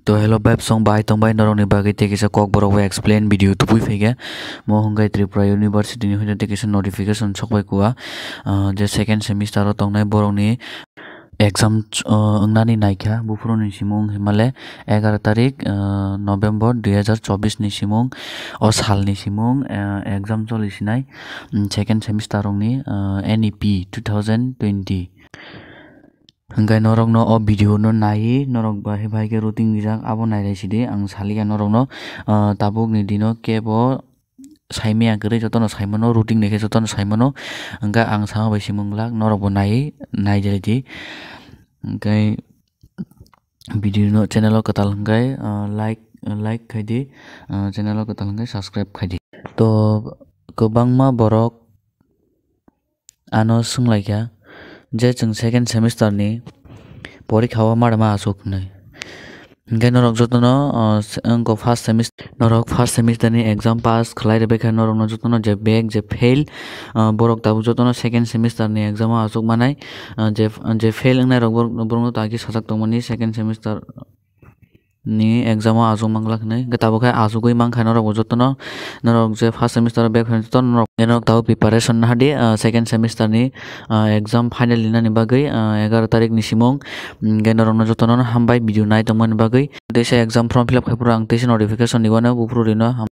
तो hello bab song bai tong bai norong ni bagi te kisa kok borok bai explain video tupui fege mo hungai Tripura University ni hoite te kisa notification sokbai kuwa je second semester ro tongnai borok ni exam nani naikha bufro ni simung himale 11 tarik November 2024 ni simung o sal ni simung exam cholisinai second semester rong ni NEP 2020 hingga norok no o video no nai norok bahai ke routing bijak abo nai raisidi ang saliga norok no tabuk ni dino kebo saimea gere jotono saimono routing neke jotono saimono hingga ang sama bai simunglak norok bo nai jadi hingga video no channel o katal hingga like khaidi channel o katal hingga subscribe khaidi to kobangma borok ano sunglaikya je chung second semester ni porikha o marma asuk nei hingke norok jotono angko first semester ni exam pass khlai rebekha norok no jotono je back je fail borok tabu jotono second semester ni exam o asuk manai je fail ngnai rok borok no taki sajak tongmani second semester ni exam o asuk manglak nei gatabo khai asugoi mangkha norok jotono norok je first semester back fail jotono norok tabu preparation hadi second semester ni exam final ni bagui 11 tarik ni simung norok no jotono hambai video nai tongmani bagui teisa exam form fill up khai pura ang teisa notification ni wana bufru rino